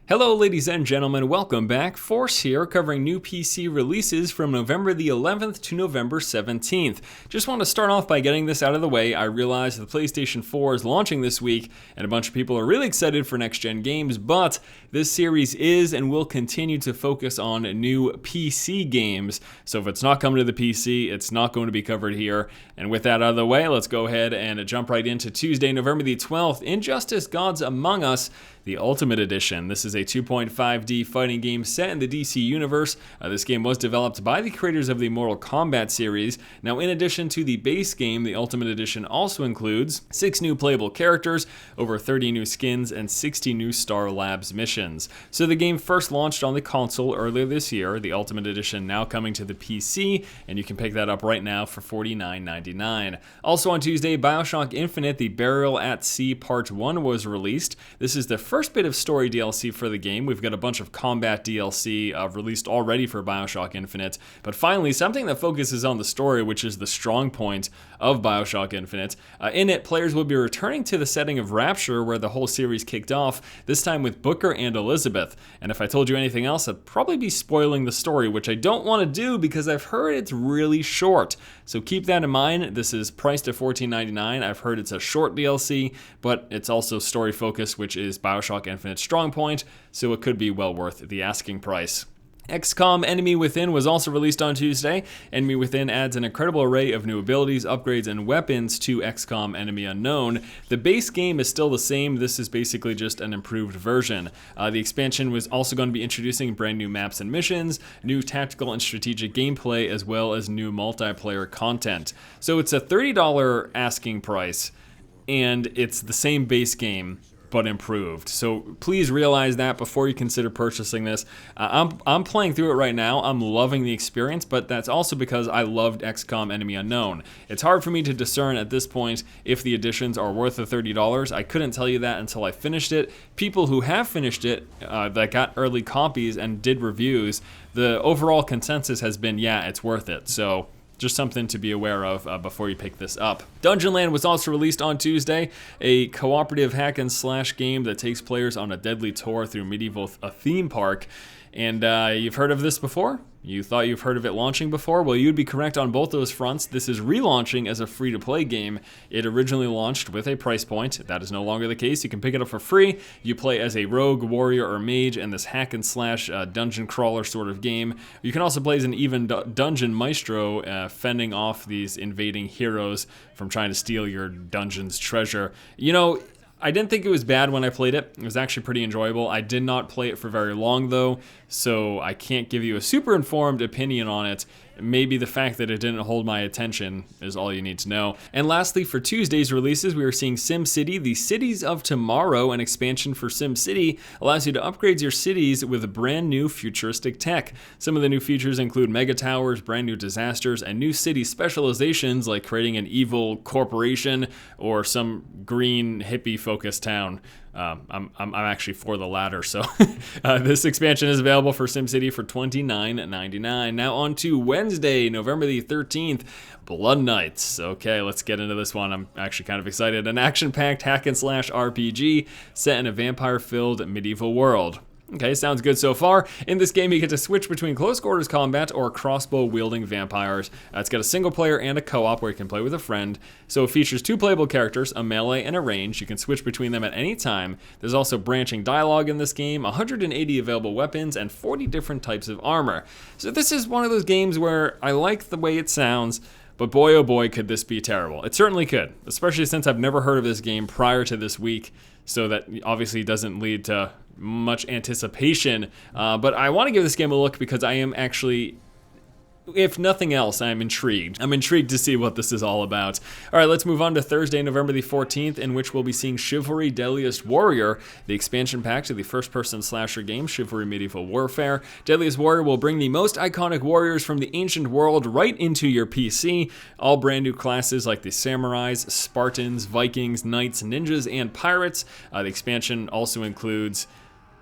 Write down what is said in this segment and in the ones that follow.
Hello ladies and gentlemen, welcome back. Force here, covering new PC releases from November the 11th to November 17th. Just want to start off by getting this out of the way. I realize the PlayStation 4 is launching this week, and a bunch of people are really excited for next-gen games, but this series is and will continue to focus on new PC games. So if it's not coming to the PC, it's not going to be covered here. And with that out of the way, let's go ahead and jump right into Tuesday, November the 12th, Injustice: Gods Among Us, the Ultimate Edition. This is a 2.5D fighting game set in the DC universe. This game was developed by the creators of the Mortal Kombat series. Now, in addition to the base game, the Ultimate Edition also includes 6 new playable characters, over 30 new skins, and 60 new Star Labs missions. So the game first launched on the console earlier this year, the Ultimate Edition now coming to the PC, and you can pick that up right now for $49.99. Also on Tuesday, BioShock Infinite, the Burial at Sea Part 1 was released. This is the first bit of story DLC for the game. We've got a bunch of combat DLC released already for BioShock Infinite, but finally something that focuses on the story, which is the strong point of BioShock Infinite. In it, players will be returning to the setting of Rapture, where the whole series kicked off, this time with Booker and Elizabeth. And if I told you anything else, I'd probably be spoiling the story, which I don't want to do because I've heard it's really short. So keep that in mind. This is priced at $14.99. I've heard it's a short DLC, but it's also story focused, which is BioShock Infinite's strong point, so it could be well worth the asking price. XCOM Enemy Within was also released on Tuesday. Enemy Within adds an incredible array of new abilities, upgrades, and weapons to XCOM Enemy Unknown. The base game is still the same. This is basically just an improved version. The expansion was also going to be introducing brand new maps and missions, new tactical and strategic gameplay, as well as new multiplayer content. So it's a $30 asking price, and it's the same base game, but improved. So please realize that before you consider purchasing this. I'm playing through it right now. I'm loving the experience, but that's also because I loved XCOM Enemy Unknown. It's hard for me to discern at this point if the additions are worth the $30. I couldn't tell you that until I finished it. People who have finished it, that got early copies and did reviews, the overall consensus has been, yeah, it's worth it. So just something to be aware of before you pick this up. DungeonLand was also released on Tuesday, a cooperative hack and slash game that takes players on a deadly tour through medieval theme park. And you've heard of this before? You thought you've heard of it launching before? Well, you'd be correct on both those fronts. This is relaunching as a free-to-play game. It originally launched with a price point. That is no longer the case. You can pick it up for free. You play as a rogue, warrior, or mage in this hack and slash dungeon crawler sort of game. You can also play as an even dungeon maestro, fending off these invading heroes from trying to steal your dungeon's treasure. You know, I didn't think it was bad when I played it. It was actually pretty enjoyable. I did not play it for very long though, so I can't give you a super informed opinion on it. Maybe the fact that it didn't hold my attention is all you need to know. And lastly, for Tuesday's releases, we are seeing SimCity, the Cities of Tomorrow. An expansion for SimCity allows you to upgrade your cities with brand new futuristic tech. Some of the new features include mega towers, brand new disasters, and new city specializations like creating an evil corporation or some green hippie-focused town. I'm actually for the latter, so this expansion is available for SimCity for $29.99. Now on to Wednesday, November the 13th, Blood Knights. Okay, let's get into this one. I'm actually kind of excited. An action-packed hack and slash RPG set in a vampire-filled medieval world. Okay, sounds good so far. In this game, you get to switch between close quarters combat or crossbow-wielding vampires. It's got a single player and a co-op where you can play with a friend. So it features 2 playable characters, a melee and a range. You can switch between them at any time. There's also branching dialogue in this game, 180 available weapons, and 40 different types of armor. So this is one of those games where I like the way it sounds, but boy oh boy could this be terrible. It certainly could, especially since I've never heard of this game prior to this week, so that obviously doesn't lead to much anticipation, but I want to give this game a look because I am actually, if nothing else, I'm intrigued. I'm intrigued to see what this is all about. All right, let's move on to Thursday, November the 14th, in which we'll be seeing Chivalry Deadliest Warrior, the expansion pack to the first-person slasher game, Chivalry Medieval Warfare. Deadliest Warrior will bring the most iconic warriors from the ancient world right into your PC. All brand new classes like the Samurais, Spartans, Vikings, Knights, Ninjas, and Pirates. The expansion also includes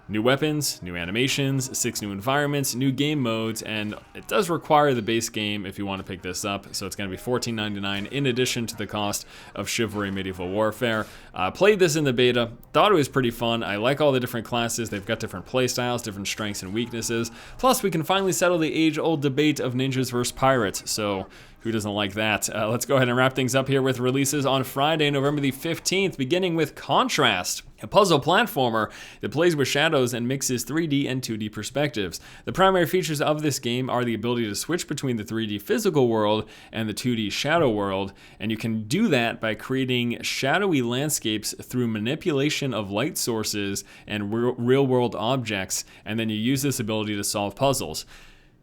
New weapons, new animations, 6 new environments, new game modes, and it does require the base game if you want to pick this up, so it's going to be $14.99 in addition to the cost of Chivalry Medieval Warfare. Played this in the beta, thought it was pretty fun. I like all the different classes. They've got different playstyles, different strengths and weaknesses. Plus, we can finally settle the age-old debate of ninjas versus pirates, so who doesn't like that? Let's go ahead and wrap things up here with releases on Friday, November the 15th, beginning with Contrast, a puzzle platformer that plays with shadows and mixes 3D and 2D perspectives. The primary features of this game are the ability to switch between the 3D physical world and the 2D shadow world, and you can do that by creating shadowy landscapes through manipulation of light sources and real-world objects, and then you use this ability to solve puzzles.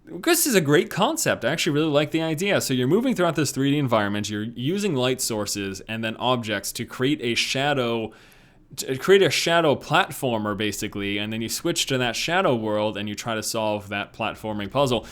This is a great concept. I actually really like the idea. So you're moving throughout this 3D environment, you're using light sources and then objects to create a shadow platformer basically, and then you switch to that shadow world and you try to solve that platforming puzzle.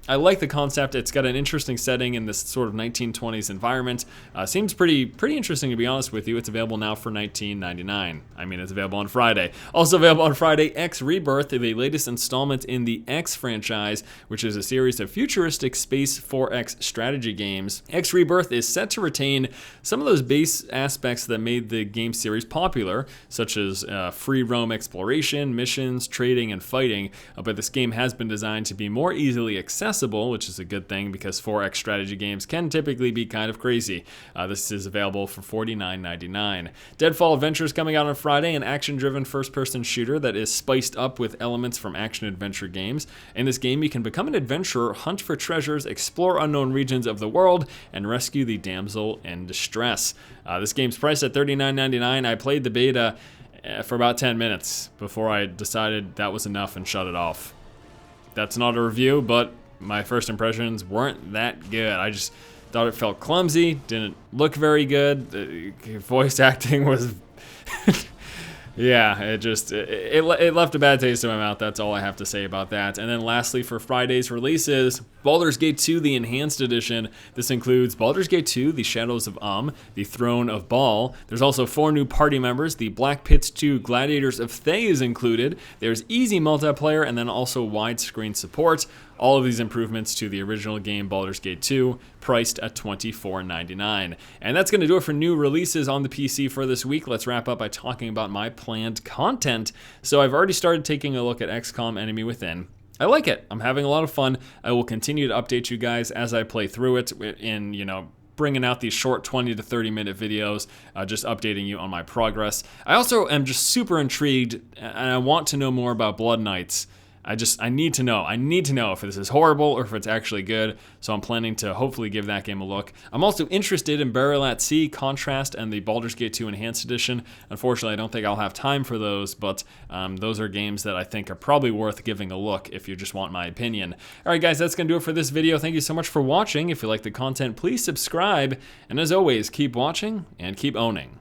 I like the concept. It's got an interesting setting in this sort of 1920s environment. Seems pretty interesting, to be honest with you. It's available now for $19.99. I mean, it's available on Friday. Also available on Friday, X Rebirth, the latest installment in the X franchise, which is a series of futuristic space 4X strategy games. X Rebirth is set to retain some of those base aspects that made the game series popular, such as free roam exploration, missions, trading, and fighting. But this game has been designed to be more easily accessible, which is a good thing because 4X strategy games can typically be kind of crazy. This is available for $49.99. Deadfall Adventures coming out on Friday, an action-driven first-person shooter that is spiced up with elements from action-adventure games. In this game, you can become an adventurer, hunt for treasures, explore unknown regions of the world, and rescue the damsel in distress. This game's priced at $39.99. I played the beta for about 10 minutes before I decided that was enough and shut it off. That's not a review, but my first impressions weren't that good. I just thought it felt clumsy, didn't look very good. The voice acting was yeah, it left a bad taste in my mouth. That's all I have to say about that. And then lastly, for Friday's releases, Baldur's Gate 2, the Enhanced Edition. This includes Baldur's Gate 2, The Shadows of the Throne of Baal. There's also 4 new party members. The Black Pits 2 Gladiators of Thay is included. There's easy multiplayer and then also widescreen support. All of these improvements to the original game, Baldur's Gate 2, priced at $24.99. And that's going to do it for new releases on the PC for this week. Let's wrap up by talking about my planned content. So I've already started taking a look at XCOM Enemy Within. I like it. I'm having a lot of fun. I will continue to update you guys as I play through it in, bringing out these short 20 to 30 minute videos, just updating you on my progress. I also am just super intrigued, and I want to know more about Blood Knights. I need to know. I need to know if this is horrible or if it's actually good, so I'm planning to hopefully give that game a look. I'm also interested in Burial at Sea, Contrast, and the Baldur's Gate 2 Enhanced Edition. Unfortunately, I don't think I'll have time for those, but those are games that I think are probably worth giving a look if you just want my opinion. Alright guys, that's going to do it for this video. Thank you so much for watching. If you like the content, please subscribe, and as always, keep watching and keep owning.